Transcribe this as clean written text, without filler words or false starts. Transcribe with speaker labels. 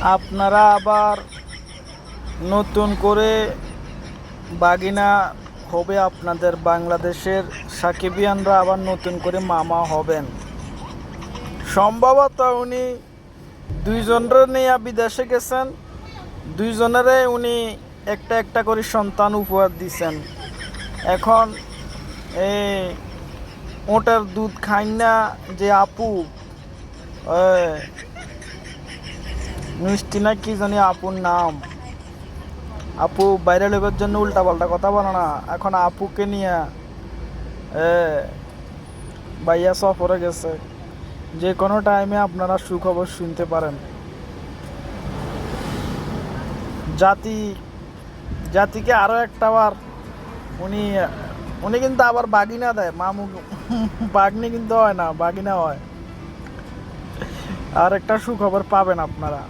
Speaker 1: আপনারা আবার নতুন করে বাগিনা হবে আপনাদের। বাংলাদেশের সাকিবিয়ানরা আবার নতুন করে মামা হবেন সম্ভবত। উনি দুইজনের নিয়ে বিদেশে গেছেন, দুইজনেরে উনি একটা একটা করে সন্তান উপহার দিছেন। এখন এই ওটার দুধ খাই না যে আপু, মিষ্টি না কি জানি আপুর নাম, আপু বাইরে লেবার জন্য উল্টাপাল্টা কথা বলে না। এখন আপুকে নিয়ে ভাইয়া সফরে গেছে। যে কোনো টাইমে আপনারা সুখবর শুনতে পারেন। জাতিকে আরও একটা বার উনি উনি কিন্তু আবার বাগিনা দেয় মামু। বাগনি কিন্তু হয় না, বাগিনা হয়। আর একটা সুখবর পাবেন আপনারা।